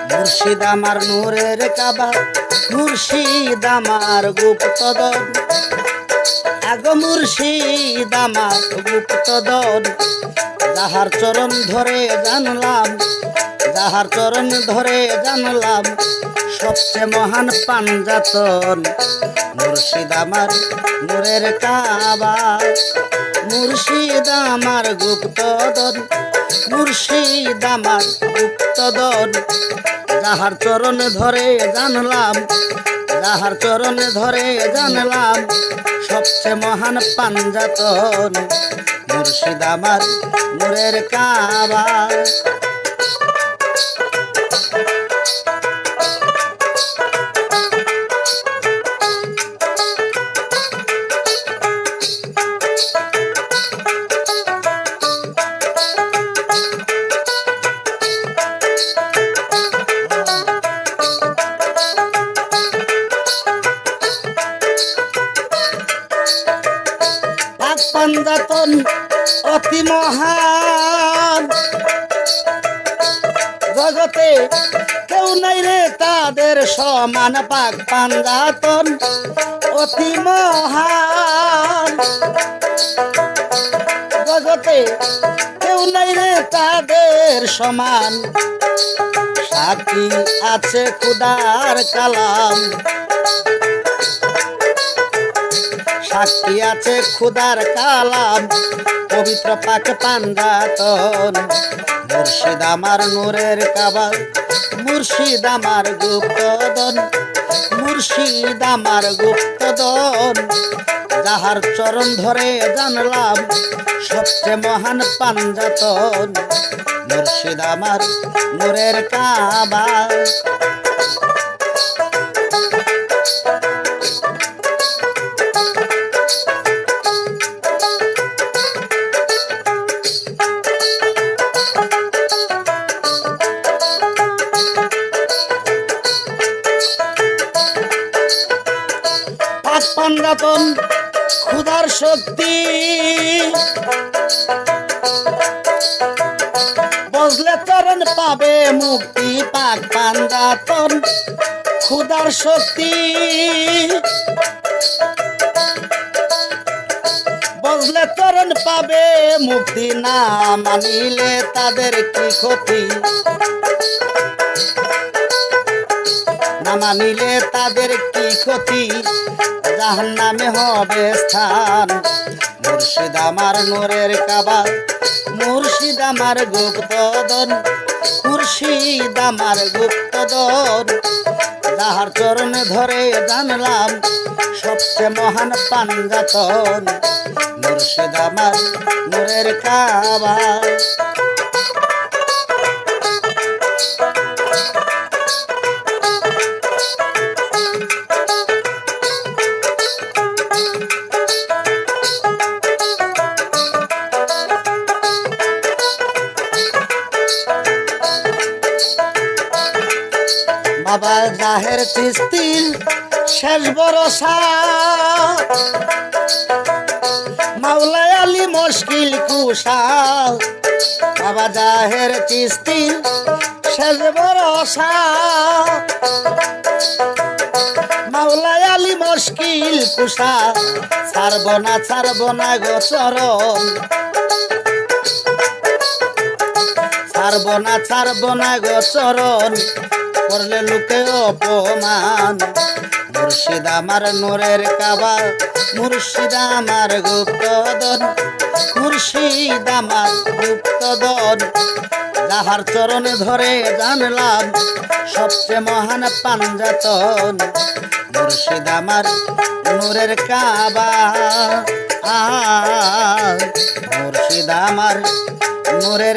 মুর্শিদ আমার নূরের কাবা, মুর্শিদ আমার গুপ্তধন, আগো মুর্শিদ আমার গুপ্তধন। যাহার চরণ ধরে জানলাম, যাহার চরণ ধরে জানলাম সবচেয়ে মহান পাঞ্জাতন। মুর্শিদ আমার নূরের কাবা, মুর্শিদ আমার গুপ্তধন, মুর্শিদ আমার গুপ্তধন। যাহার চরণ ধরে জানলাম, যাহার চরণ ধরে জানলাম সবচেয়ে মহান পাঞ্জাতন। মুর্শিদ আমার নূরের কাবা। পাঞ্জাতন অতি মহান, জগতে কেউ নাই রে তাদের সমান। পাক পাঞ্জাতন অতি মহান, জগতে কেউ নাই রে তাদের সমান। সাক্ষী আছে খুদার কালাম, সাক্ষী আছে খুদার কালাম, পবিত্র পাক পাঞ্জাতন। মুর্শিদ আমার নূরের কাবা, মুর্শিদ আমার গুপ্তধন, মুর্শিদ আমার গুপ্তধন। যাহার চরণ ধরে জানলাম সবচেয়ে মহান পাঞ্জাতন। মুর্শিদ আমার নূরের কাবা। পাঞ্জাতন খুদার শক্তি, বজলে চরণ পাবে মুক্তি। পাক পাঞ্জাতন খুদার শক্তি, বজলে চরণ পাবে মুক্তি। না মানিলে তাদের কি ক্ষতি, না মানিলে তাদের কি ক্ষতি, জাহান্নামে হবে স্থান। মুর্শিদ আমার নূরের কাবা, মুর্শিদ আমার গুপ্তধন, মুর্শিদ আমার গুপ্তধন। যাহার চরণ ধরে জানলাম সবচেয়ে মহান পাঞ্জাতন। মুর্শিদ আমার নূরের কাবা। বাবা জাহের চিস্তির শেষ ভরসা, মাওলা আলী মুশকিল কুশা। বাবা জাহের চিস্তির শেষ ভরসা, মাওলা আলী মুশকিল কুশা। ছাড়ব না গো চরণ, ছাড়ব না গো চরণ, করলে লোকে অপমান। মুর্শিদ আমার নূরের কাবা, মুর্শিদ আমার গুপ্তধন, মুর্শিদ আমার গুপ্তধন। যাহার চরণ ধরে জানলাম সবচেয়ে মহান পাঞ্জাতন। মুর্শিদ আমার নূরের কাবা, মুর্শিদ আমার নূরের